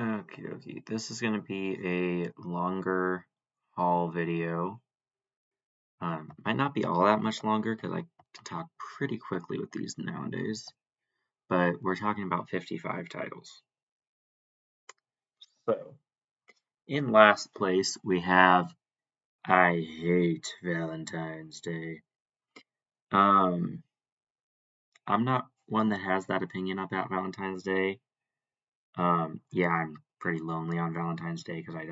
Okay. This is going to be a longer haul video. Might not be all that much longer because I can talk pretty quickly with these nowadays. But we're talking about 55 titles. So, in last place, we have I Hate Valentine's Day. I'm not one that has that opinion about Valentine's Day. Yeah, I'm pretty lonely on Valentine's Day because I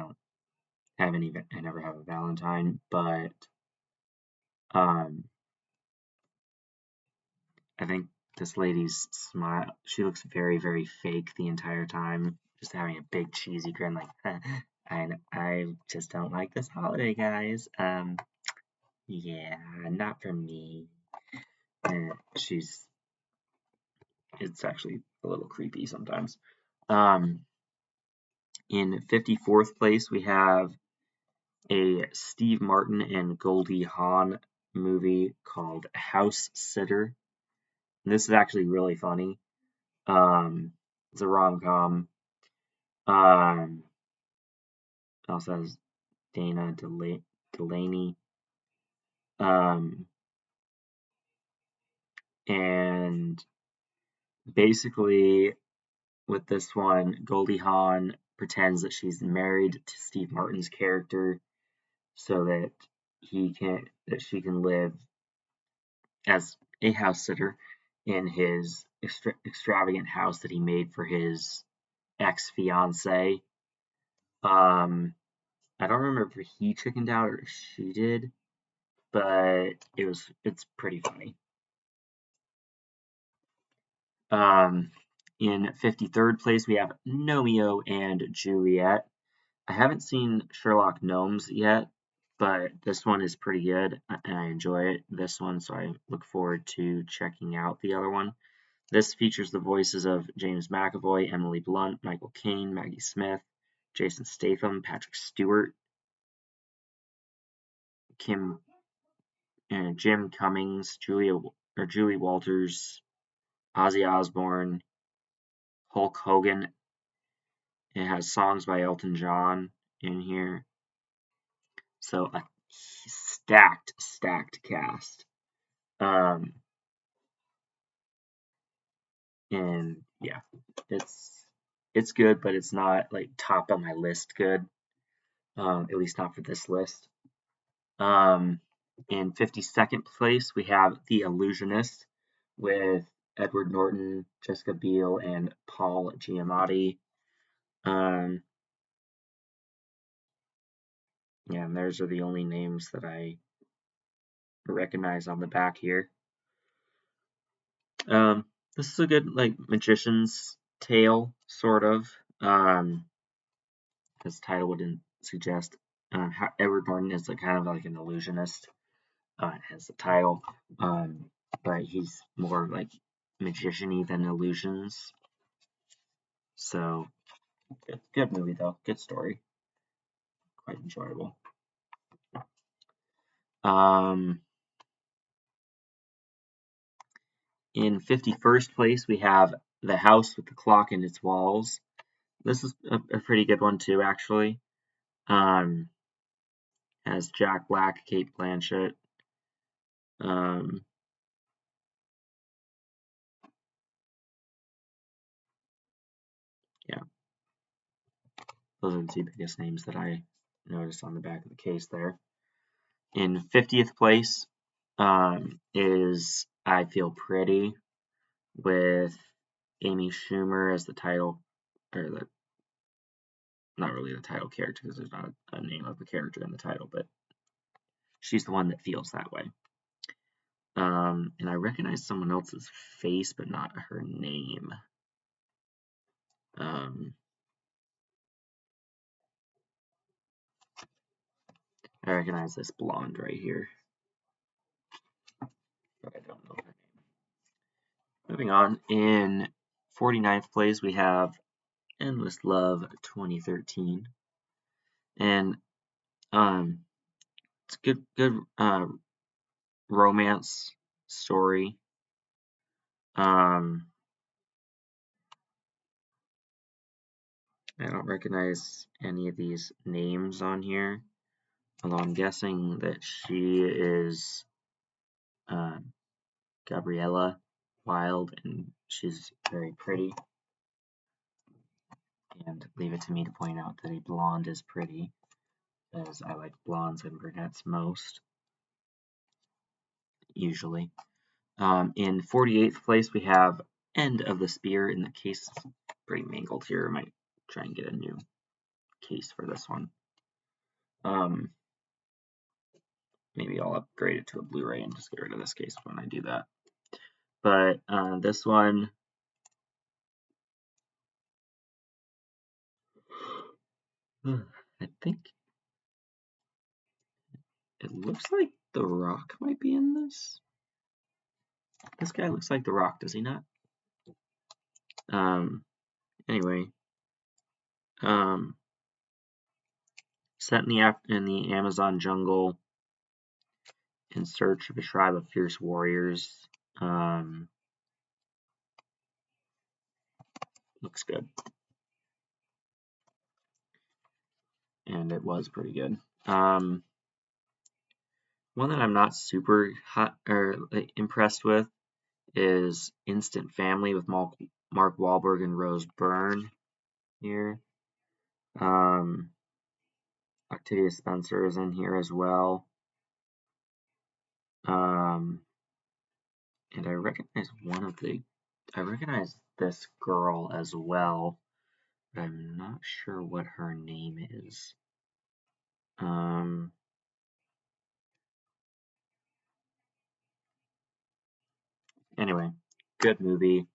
never have a Valentine, but um, I think this lady's smile, she looks very, very fake the entire time, just having a big cheesy grin like, I just don't like this holiday, guys. Yeah, not for me. And it's actually a little creepy sometimes. In 54th place, we have a Steve Martin and Goldie Hawn movie called House Sitter. And this is actually really funny. It's a rom-com. It also has Dana Delaney. And basically, with this one, Goldie Hawn pretends that she's married to Steve Martin's character so that she can live as a house sitter in his extravagant house that he made for his ex-fiance. I don't remember if he chickened out or she did, but it's pretty funny. In 53rd place, we have Romeo and Juliet. I haven't seen Sherlock Gnomes yet, but this one is pretty good, and I enjoy this one, so I look forward to checking out the other one. This features the voices of James McAvoy, Emily Blunt, Michael Caine, Maggie Smith, Jason Statham, Patrick Stewart, Jim Cummings, Julie Walters, Ozzy Osbourne, Hulk Hogan. It has songs by Elton John in here. So a stacked cast. And yeah, it's good, but it's not like top of my list good. At least not for this list. In 52nd place, we have The Illusionist with Edward Norton, Jessica Biel, and Paul Giamatti. Yeah, and those are the only names that I recognize on the back here. This is a good like magician's tale, sort of. This title wouldn't suggest. How Edward Norton is kind of like an illusionist. As the title, but he's more like magician-y than illusions. So, good movie though, good story, quite enjoyable. In 51st place, we have The House with the Clock in Its Walls. This is a pretty good one too, actually. Has Jack Black, Cate Blanchett. Yeah, those are the two biggest names that I noticed on the back of the case there. In 50th place is I Feel Pretty with Amy Schumer as the title, or not really the title character because there's not a name of the character in the title, but she's the one that feels that way. And I recognize someone else's face, but not her name. I recognize this blonde right here, but I don't know her name. Moving on, in 49th place, we have Endless Love 2013. And it's a good romance story. I don't recognize any of these names on here, although I'm guessing that she is Gabriella Wild, and she's very pretty. And leave it to me to point out that a blonde is pretty, as I like blondes and brunettes most, usually. In 48th place, we have End of the Spear, in the case is pretty mangled here. I might try and get a new case for this one. Maybe I'll upgrade it to a Blu-ray and just get rid of this case when I do that. But this one, I think it looks like The Rock might be in this. This guy looks like The Rock, does he not? Anyway, set in the Amazon jungle in search of a tribe of fierce warriors. Looks good. And it was pretty good. One that I'm not super impressed with is Instant Family with Mark Wahlberg and Rose Byrne here. Octavia Spencer is in here as well. And I recognize I recognize this girl as well, but I'm not sure what her name is. Anyway, good movie.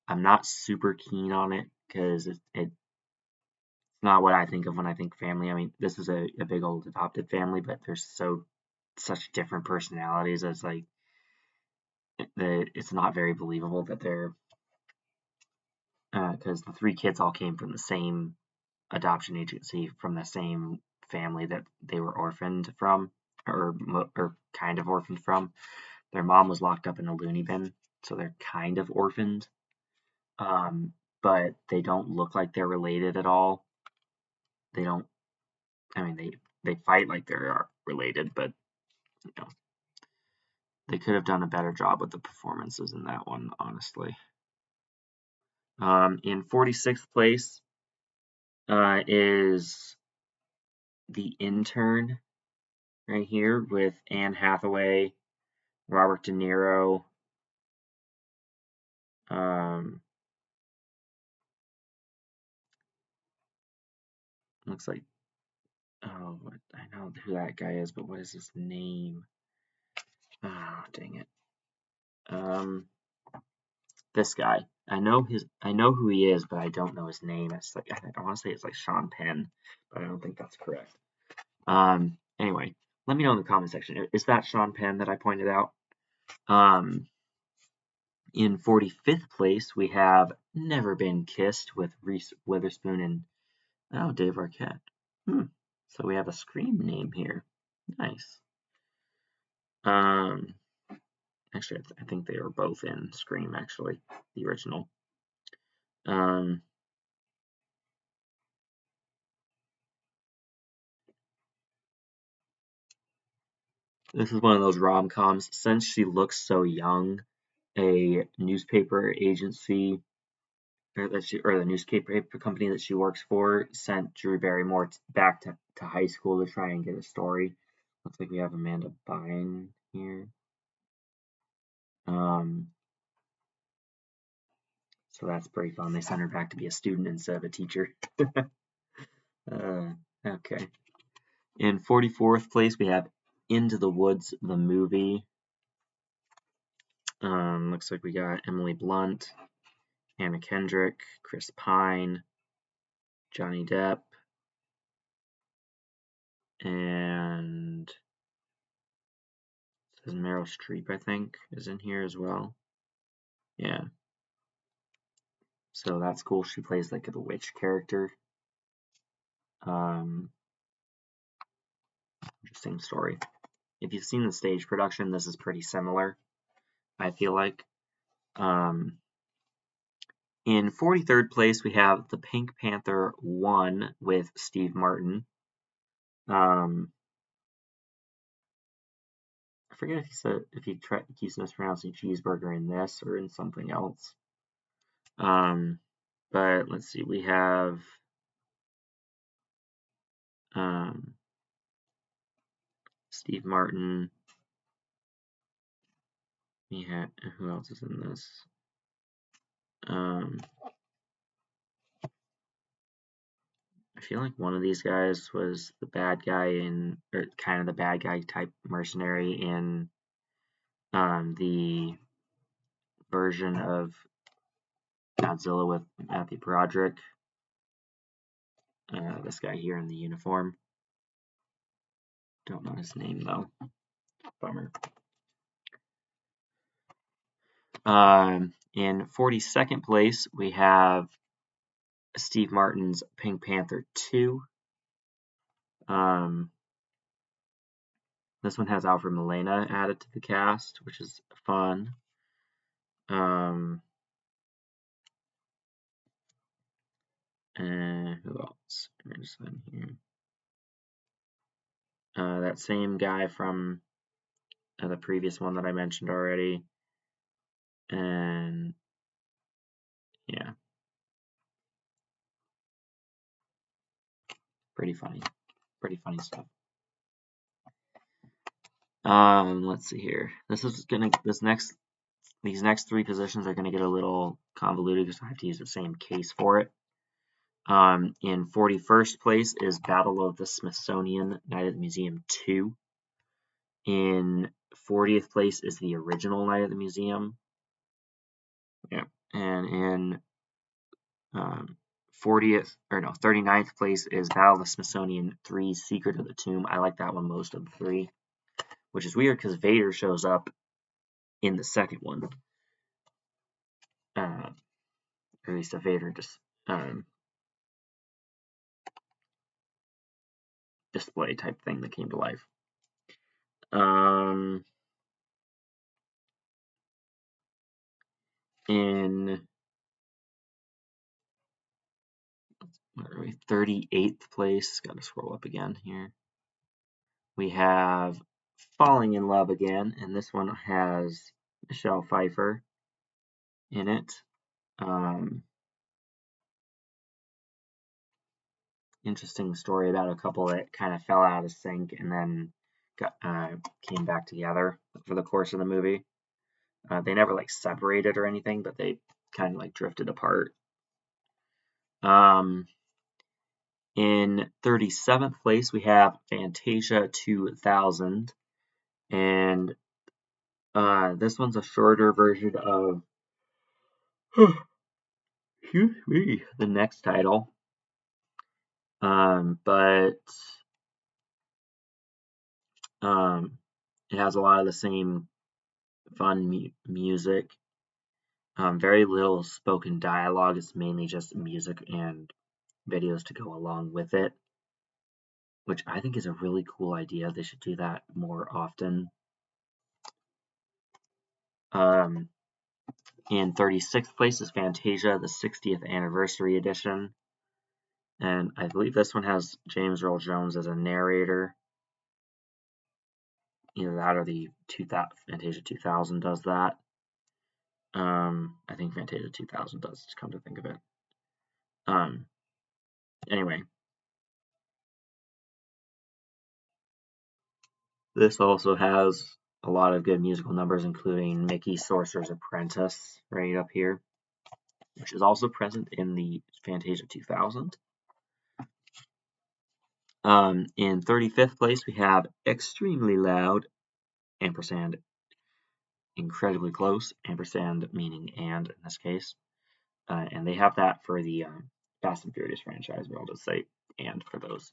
I'm not super keen on it because it's not what I think of when I think family. I mean, this is a big old adopted family, but there's such different personalities as like it's not very believable that they're because the three kids all came from the same adoption agency, from the same family that they were orphaned from, or kind of orphaned from. Their mom was locked up in a loony bin, so they're kind of orphaned. But they don't look like they're related at all. They don't. I mean, they fight like they're related, but you know, they could have done a better job with the performances in that one, honestly. In 46th place is The Intern, right here, with Anne Hathaway, Robert De Niro. Looks like, oh, I know who that guy is, but what is his name? Oh, dang it. This guy. I know who he is, but I don't know his name. It's like I want to say it's like Sean Penn, but I don't think that's correct. Anyway, let me know in the comment section. Is that Sean Penn that I pointed out? In 45th place, we have Never Been Kissed with Reese Witherspoon and Dave Arquette. So we have a Scream name here. Nice. Actually, I think they were both in Scream, actually, the original. This is one of those rom-coms. Since she looks so young, a newspaper agency or the newspaper company that she works for sent Drew Barrymore back to high school to try and get a story. Looks like we have Amanda Bynes here. So that's pretty fun. They sent her back to be a student instead of a teacher. Okay. In 44th place, we have Into the Woods, the movie. Looks like we got Emily Blunt, Anna Kendrick, Chris Pine, Johnny Depp, and it says Meryl Streep, I think, is in here as well. Yeah. So that's cool. She plays like the witch character. Interesting story. If you've seen the stage production, this is pretty similar, I feel like. In 43rd place, we have the Pink Panther 1 with Steve Martin. I forget if he keeps mispronouncing cheeseburger in this or in something else. But let's see, we have Steve Martin. Who else is in this? I feel like one of these guys was the bad guy or kind of the bad guy type mercenary in the version of Godzilla with Matthew Broderick. This guy here in the uniform. Don't know his name though. Bummer. In 42nd place, we have Steve Martin's Pink Panther 2. This one has Alfred Molina added to the cast, which is fun. And who else? Here. That same guy from the previous one that I mentioned already. And yeah, pretty funny stuff. Let's see here. These next three positions are gonna get a little convoluted because I have to use the same case for it. In 41st place is Battle of the Smithsonian Night at the Museum 2. In 40th place is the original Night at the Museum. Yeah, and in 39th place is Battle of the Smithsonian 3 Secret of the Tomb. I like that one most of the three, which is weird because Vader shows up in the second one. Or at least a Vader display type thing that came to life. In 38th place, gotta scroll up again here. We have Falling in Love Again, and this one has Michelle Pfeiffer in it. Interesting story about a couple that kind of fell out of sync and then came back together for the course of the movie. They never like separated or anything, but they kind of like drifted apart. In 37th place, we have Fantasia 2000, and this one's a shorter version of the next title. But it has a lot of the same fun music. Very little spoken dialogue. It's mainly just music and videos to go along with it, which I think is a really cool idea. They should do that more often. In 36th place is Fantasia, the 60th anniversary edition. And I believe this one has James Earl Jones as a narrator. Either that or the Fantasia 2000 does that. I think Fantasia 2000 does, come to think of it. Anyway. This also has a lot of good musical numbers, including Mickey Sorcerer's Apprentice right up here, which is also present in the Fantasia 2000. In 35th place, we have Extremely Loud, ampersand, incredibly close, ampersand meaning and in this case. And they have that for the Fast and Furious franchise, but I'll just say and for those.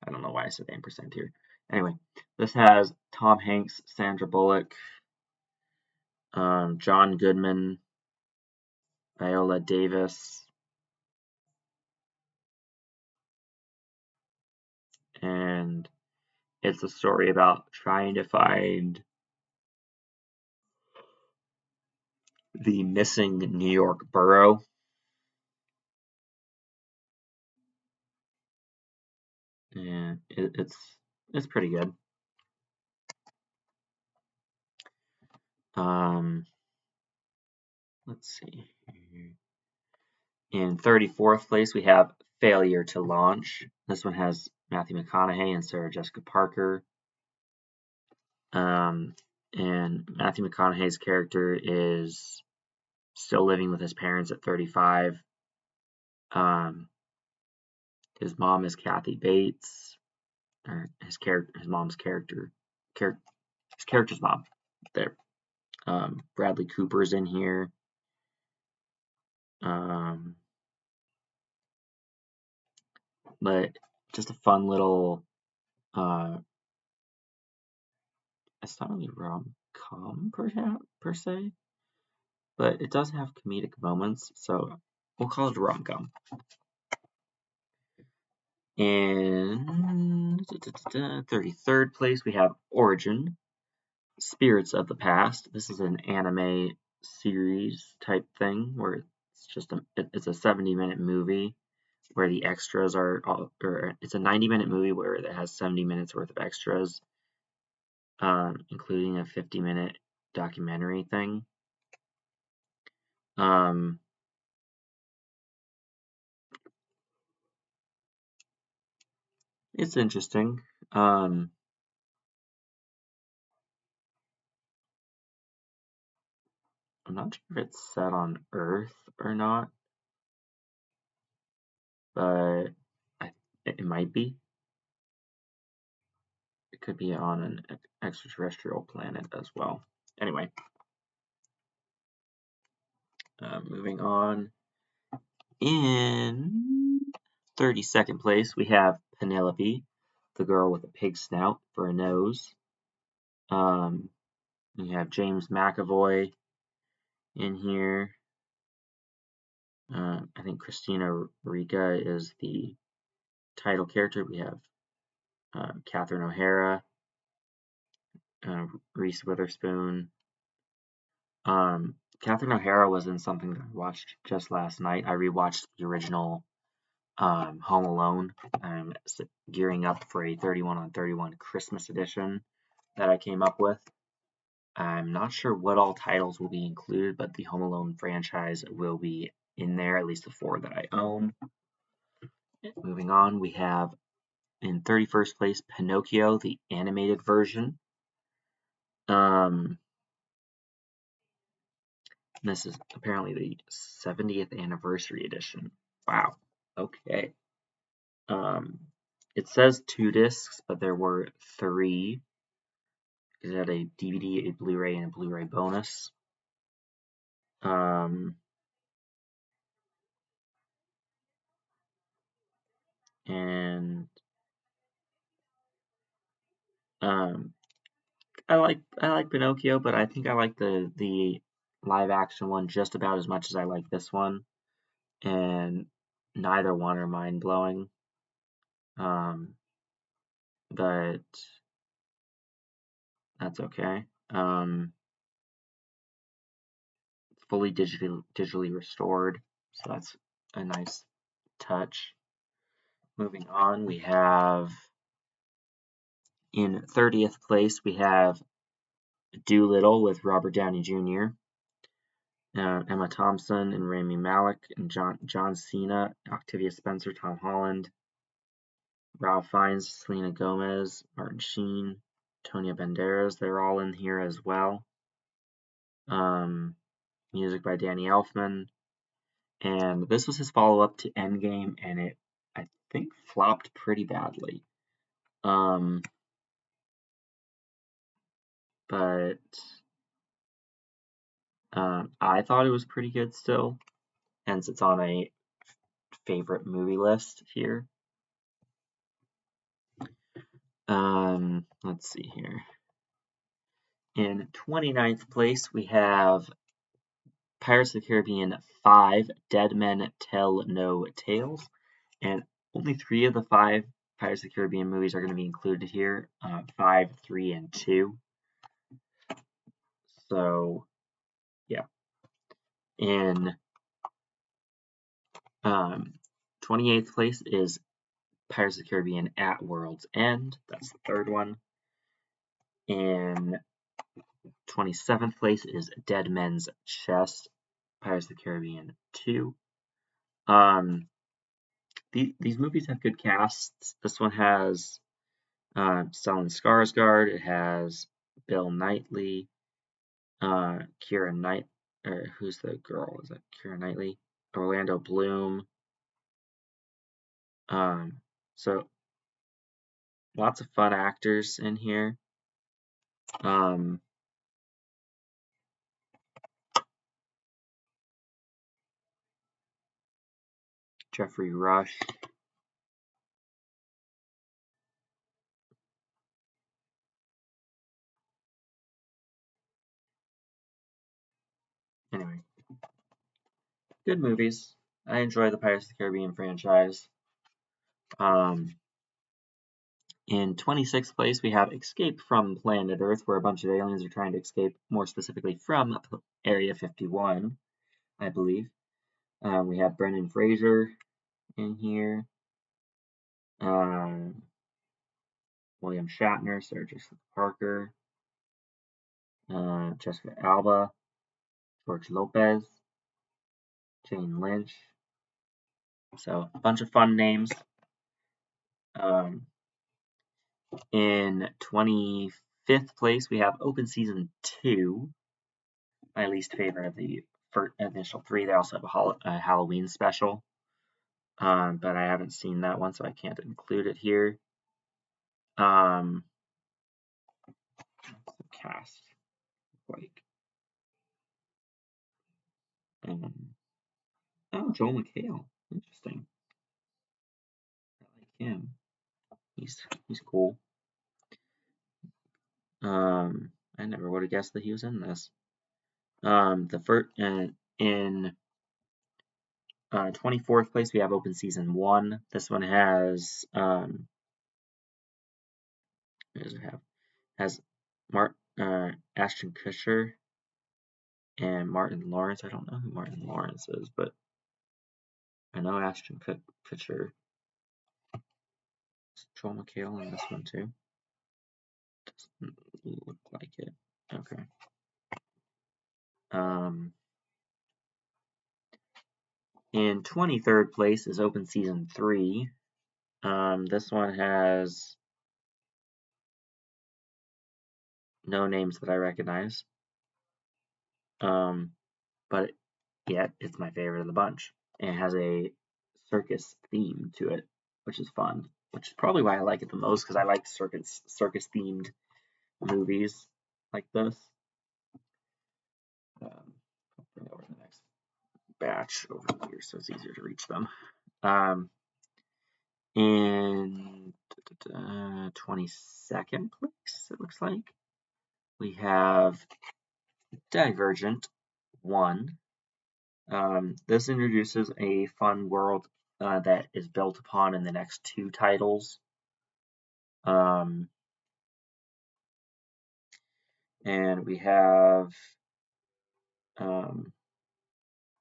I don't know why I said ampersand here. Anyway, this has Tom Hanks, Sandra Bullock, John Goodman, Viola Davis, and it's a story about trying to find the missing New York borough. and it's pretty good. Let's see. In 34th place, we have Failure to Launch. This one has Matthew McConaughey and Sarah Jessica Parker. And Matthew McConaughey's character is still living with his parents at 35. His mom is Kathy Bates, or his character's mom. There. Bradley Cooper's in here. But just a fun little. It's not really rom-com per se, but it does have comedic moments, so we'll call it a rom-com. In 33rd place, we have Origin, Spirits of the Past. This is an anime series type thing where it's a 70-minute movie where the extras or it's a 90-minute movie where it has 70 minutes worth of extras, including a 50-minute documentary thing. It's interesting. I'm not sure if it's set on Earth or not, but it might be. It could be on an extraterrestrial planet as well. Anyway, moving on. In 32nd place, we have Penelope, the girl with a pig snout for a nose. We have James McAvoy in here. I think Christina Ricca is the title character. We have Catherine O'Hara, Reese Witherspoon. Catherine O'Hara was in something that I watched just last night. I rewatched the original Home Alone. I'm gearing up for a 31 on 31 Christmas edition that I came up with. I'm not sure what all titles will be included, but the Home Alone franchise will be in there, at least the 4 that I own. Moving on, we have in 31st place Pinocchio, the animated version. This is apparently the 70th anniversary edition. Wow. Okay. It says 2 discs, but there were 3. It had a DVD, a Blu-ray, and a Blu-ray bonus. And I like Pinocchio, but I think I like the live action one just about as much as I like this one, and neither one are mind blowing. But that's okay. Fully digitally restored, so that's a nice touch. Moving on, we have in 30th place we have Doolittle with Robert Downey Jr., Emma Thompson and Rami Malek, and John Cena, Octavia Spencer, Tom Holland, Ralph Fiennes, Selena Gomez, Martin Sheen, Antonio Banderas. They're all in here as well. Music by Danny Elfman. And this was his follow-up to Endgame, and it, I think, flopped pretty badly. But I thought it was pretty good still, hence it's on a favorite movie list here. Let's see here. In 29th place, we have Pirates of the Caribbean 5, Dead Men Tell No Tales. And only 3 of the 5 Pirates of the Caribbean movies are going to be included here, 5, 3, and 2. So, yeah. In 28th place is Pirates of the Caribbean at World's End. That's the third one. In 27th place is Dead Men's Chest, Pirates of the Caribbean 2. These movies have good casts. This one has Stellan Skarsgård. It has Bill Knightley, Keira Knight, or who's the girl? Is that Keira Knightley? Orlando Bloom. So lots of fun actors in here. Jeffrey Rush. Anyway, good movies. I enjoy the Pirates of the Caribbean franchise. In 26th place, we have Escape from Planet Earth, where a bunch of aliens are trying to escape, more specifically from Area 51, I believe. We have Brendan Fraser in here. William Shatner, Sarah Jessica Parker, Jessica Alba, George Lopez, Jane Lynch. So a bunch of fun names. In 25th place, we have Open Season 2, my least favorite of the initial three. They also have a Halloween special, but I haven't seen that one, so I can't include it here. What's the cast like? Oh, Joel McHale. Interesting. I like him. He's cool. I never would have guessed that he was in this. The first in 24th place we have Open Season 1. This one has what does it have? Has Ashton Kutcher and Martin Lawrence. I don't know who Martin Lawrence is, but I know Ashton Kutcher. Is Joel McHale in this one too? Doesn't look like it. Okay. In 23rd place is Open Season 3. This one has no names that I recognize. But yet it's my favorite of the bunch. And it has a circus theme to it, which is fun. Which is probably why I like it the most, because I like circus themed movies like this. I'll bring over the next batch over here so it's easier to reach them. In 22nd place, it looks like, we have Divergent 1. This introduces a fun world that is built upon in the next two titles. And we have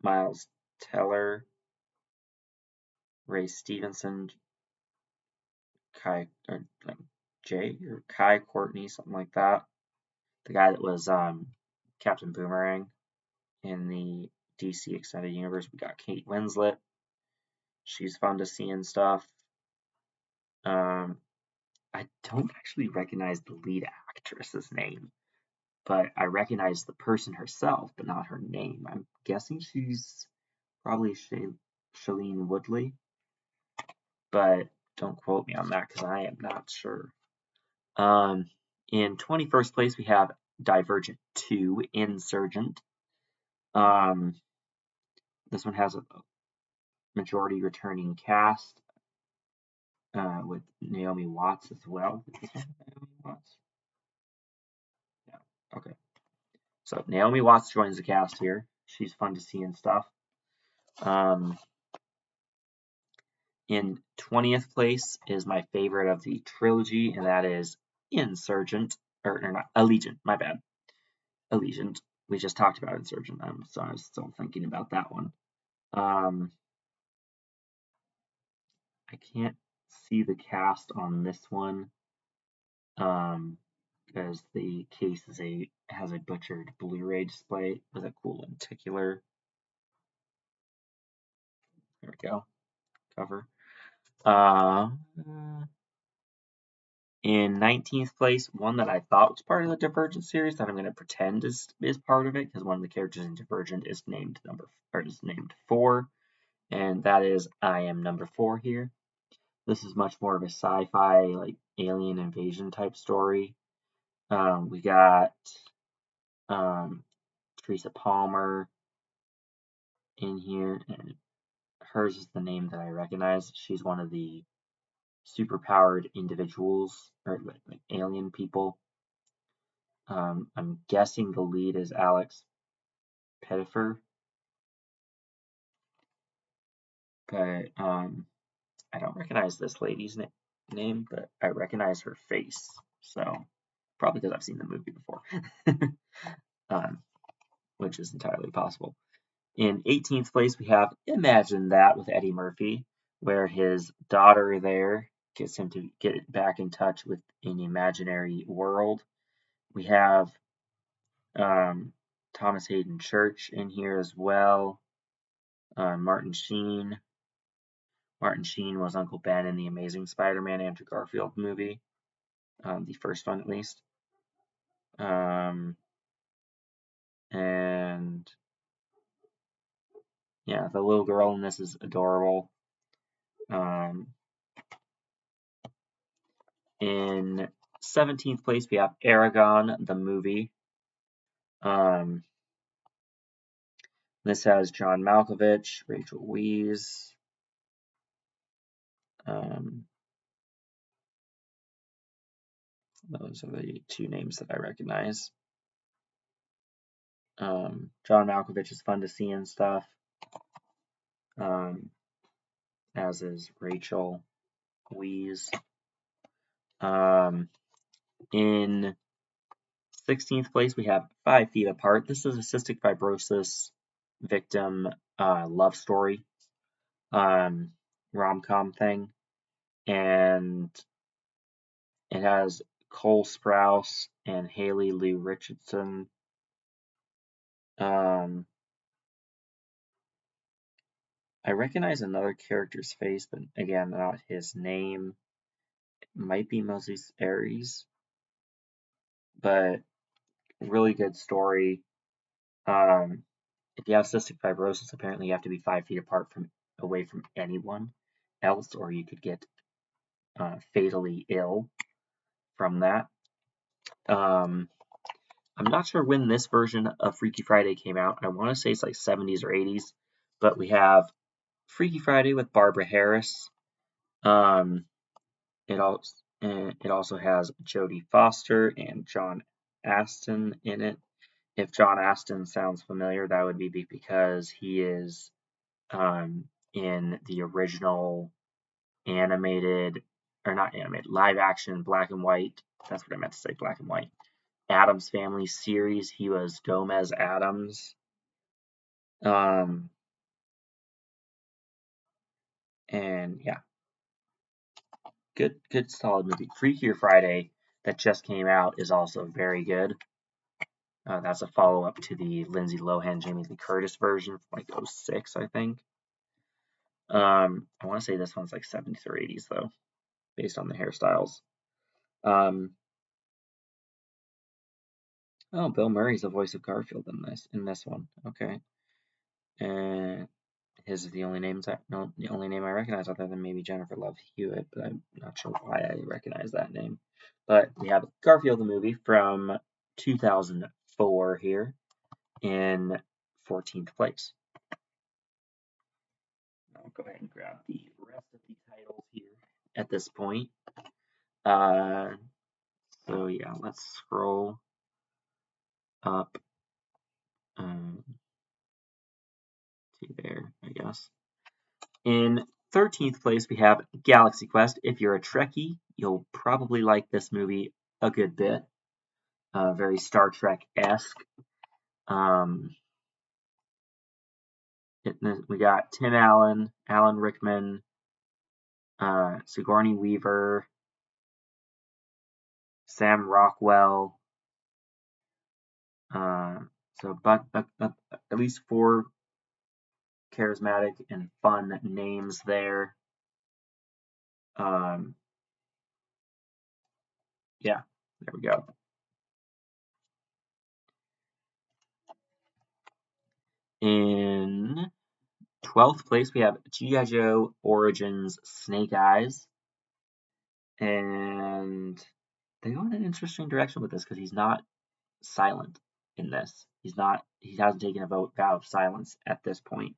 Miles Teller, Ray Stevenson, Kai Courtney, something like that. The guy that was Captain Boomerang in the DC Extended Universe. We got Kate Winslet. She's fun to see and stuff. I don't actually recognize the lead actress's name, but I recognize the person herself, but not her name. I'm guessing she's probably Shailene Woodley, but don't quote me on that because I am not sure. In 21st place, we have Divergent 2, Insurgent. This one has a majority returning cast with Naomi Watts as well. Naomi Watts? Yeah, okay. So Naomi Watts joins the cast here. She's fun to see and stuff. In 20th place is my favorite of the trilogy, and that is Insurgent, or not, Allegiant, my bad. Allegiant. We just talked about Insurgent, so I was still thinking about that one. I can't see the cast on this one, because the case has a butchered Blu-ray display with a cool lenticular. There we go, cover. In 19th place, one that I thought was part of the Divergent series that I'm going to pretend is part of it, because one of the characters in Divergent is named 4, and that is I Am Number 4 here. This is much more of a sci-fi, like alien invasion type story. We got Teresa Palmer in here, and hers is the name that I recognize. She's one of the superpowered individuals, or like alien people. I'm guessing the lead is Alex Pettyfer, but I don't recognize this lady's name, but I recognize her face. So probably because I've seen the movie before, which is entirely possible. In 18th place, we have Imagine That with Eddie Murphy, where his daughter there gets him to get back in touch with an imaginary world. We have Thomas Hayden Church in here as well. Martin Sheen. Martin Sheen was Uncle Ben in the Amazing Spider-Man Andrew Garfield movie, the first one at least. And yeah, the little girl in this is adorable. In 17th place, we have Aragon, the movie. This has John Malkovich, Rachel Weisz. Those are the two names that I recognize. John Malkovich is fun to see and stuff, as is Rachel Weisz. In 16th place, we have 5 Feet Apart. This is a cystic fibrosis victim love story, rom-com thing, and it has Cole Sprouse and Haley Lou Richardson. I recognize another character's face, but again, not his name. It might be Moses Aries, but really good story. If you have cystic fibrosis, apparently you have to be 5 feet away from anyone else, or you could get fatally ill from that. I'm not sure when this version of Freaky Friday came out. I want to say it's like 70s or 80s, but we have Freaky Friday with Barbara Harris. It also has Jodie Foster and John Astin in it. If John Astin sounds familiar, that would be because he is in the original animated, or not animated, live action black and white. That's what I meant to say, black and white. Addams Family series. He was Gomez Addams. And yeah, good solid movie. Freakier Friday that just came out is also very good. That's a follow-up to the Lindsay Lohan, Jamie Lee Curtis version from like 06, I think. I want to say this one's like 70s or 80s though, based on the hairstyles. Oh, Bill Murray's the voice of Garfield in this one. Okay. And his is the only the only name I recognize, other than maybe Jennifer Love Hewitt, but I'm not sure why I recognize that name. But we have Garfield the movie from 2004 here in 14th place. I'll go ahead and grab the rest of the titles here at this point. So yeah, let's scroll up to there, I guess. In 13th place, we have Galaxy Quest. If you're a Trekkie, you'll probably like this movie a good bit. Very Star Trek-esque. We got Tim Allen, Alan Rickman, Sigourney Weaver, Sam Rockwell. So, but at least 4 charismatic and fun names there. Yeah, there we go. In 12th place, we have G.I. Joe Origins Snake Eyes. And they go in an interesting direction with this because he's not silent in this. He hasn't taken a vow of silence at this point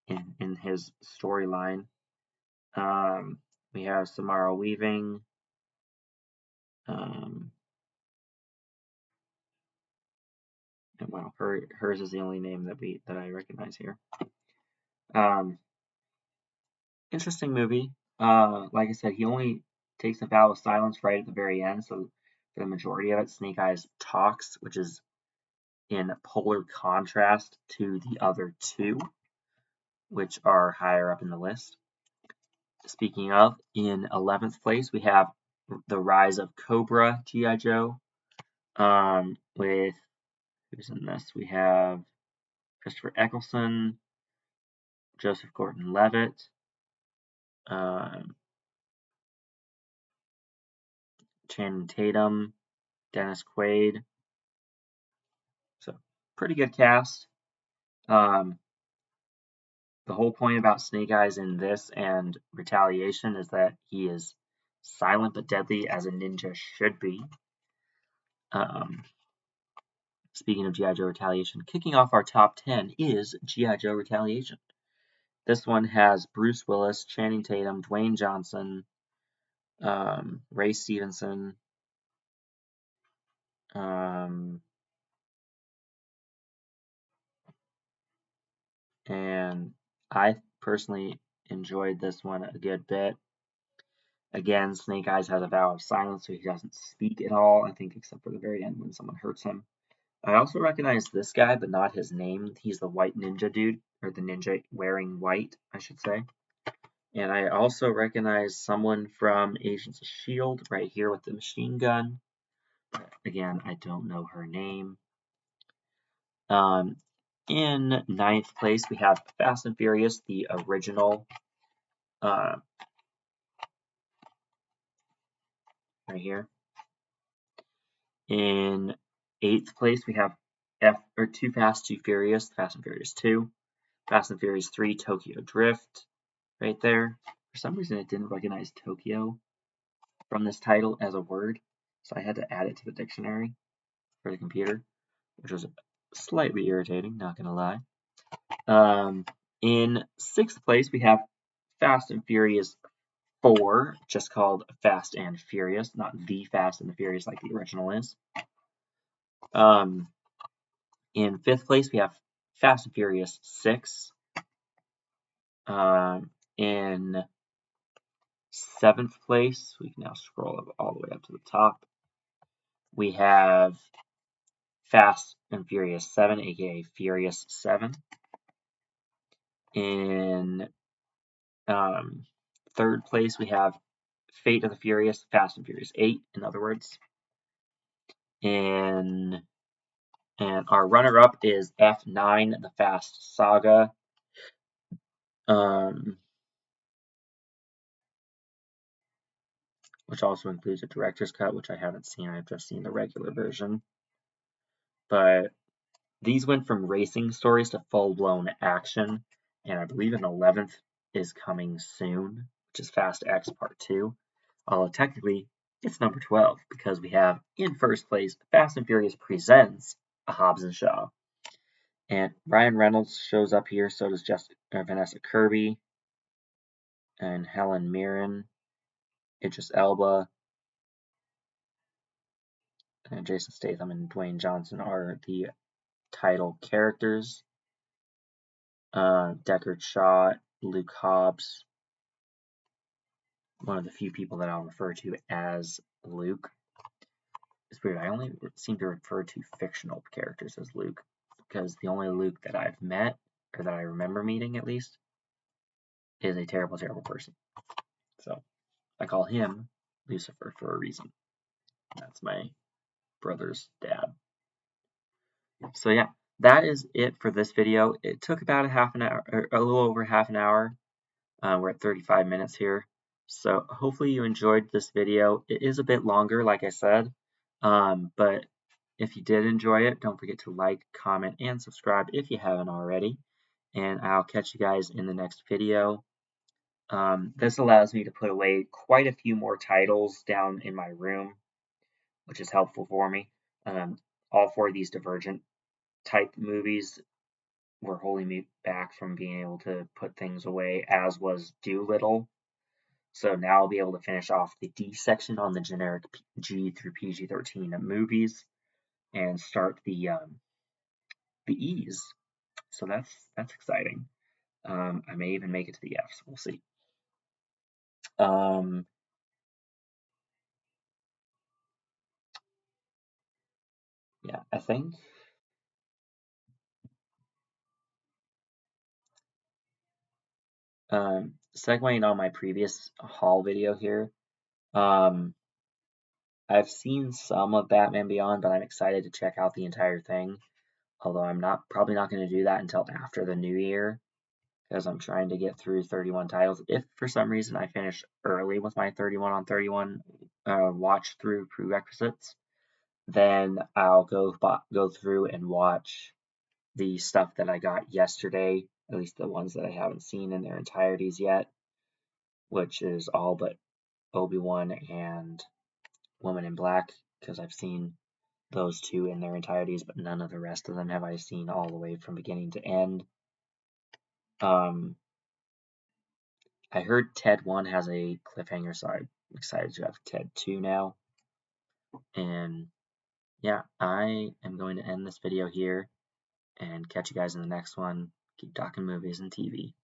in his storyline. We have Samara Weaving. And wow, hers is the only name that I recognize here. Interesting movie. Like I said, he only takes a vow of silence right at the very end, so for the majority of it, Snake Eyes talks, which is in polar contrast to the other 2, which are higher up in the list. Speaking of, in 11th place, we have The Rise of Cobra G.I. Joe. With who's in this? We have Christopher Eccleston, Joseph Gordon-Levitt, Channing Tatum, Dennis Quaid. So pretty good cast. The whole point about Snake Eyes in this and Retaliation is that he is silent but deadly, as a ninja should be. Speaking of G.I. Joe Retaliation, kicking off our top 10 is G.I. Joe Retaliation. This one has Bruce Willis, Channing Tatum, Dwayne Johnson, Ray Stevenson, and I personally enjoyed this one a good bit. Again, Snake Eyes has a vow of silence, so he doesn't speak at all, I think, except for the very end when someone hurts him. I also recognize this guy, but not his name. He's the white ninja dude, or the ninja wearing white, I should say. And I also recognize someone from Agents of S.H.I.E.L.D. right here with the machine gun. Again, I don't know her name. In 9th place, we have Fast and Furious, the original. Right here. In 8th place, we have Too Fast, Too Furious, Fast and Furious 2. Fast and Furious 3, Tokyo Drift, right there. For some reason, it didn't recognize Tokyo from this title as a word, so I had to add it to the dictionary for the computer, which was slightly irritating, not gonna lie. In 6th place, we have Fast and Furious 4, just called Fast and Furious, not The Fast and the Furious like the original is. In 5th place, we have Fast and Furious 6. In 7th place, we can now scroll up all the way up to the top. We have Fast and Furious 7, aka Furious 7. In 3rd place, we have Fate of the Furious, Fast and Furious 8, in other words. And our runner-up is F9, The Fast Saga. Which also includes a director's cut, which I haven't seen. I've just seen the regular version. But these went from racing stories to full-blown action, and I believe an 11th is coming soon, which is Fast X Part 2. Although technically, it's number 12, because we have, in first place, Fast and Furious Presents a Hobbs and Shaw. And Ryan Reynolds shows up here, so does Vanessa Kirby, and Helen Mirren, Idris Elba, and Jason Statham and Dwayne Johnson are the title characters. Deckard Shaw, Luke Hobbs, one of the few people that I'll refer to as Luke. It's weird, I only seem to refer to fictional characters as Luke, because the only Luke that I've met, or that I remember meeting at least, is a terrible, terrible person. So I call him Lucifer for a reason. That's my brother's dad. So yeah, that is it for this video. It took about a little over half an hour. We're at 35 minutes here. So hopefully you enjoyed this video. It is a bit longer, like I said, but if you did enjoy it, don't forget to like, comment, and subscribe if you haven't already. And I'll catch you guys in the next video. This allows me to put away quite a few more titles down in my room, which is helpful for me. All four of these Divergent type movies were holding me back from being able to put things away, as was Doolittle. So now I'll be able to finish off the D section on the generic G through PG-13 movies and start the E's. So that's exciting. I may even make it to the F's. We'll see. Yeah, I think segueing on my previous haul video here, I've seen some of Batman Beyond, but I'm excited to check out the entire thing. Although I'm probably not going to do that until after the new year, because I'm trying to get through 31 titles. If for some reason I finish early with my 31 on 31 watch through prerequisites, then I'll go through and watch the stuff that I got yesterday, at least the ones that I haven't seen in their entireties yet, which is all but Obi-Wan and Woman in Black, because I've seen those two in their entireties, but none of the rest of them have I seen all the way from beginning to end. I heard Ted 1 has a cliffhanger, so I'm excited to have Ted 2 now. And yeah, I am going to end this video here and catch you guys in the next one. Keep talking movies and TV.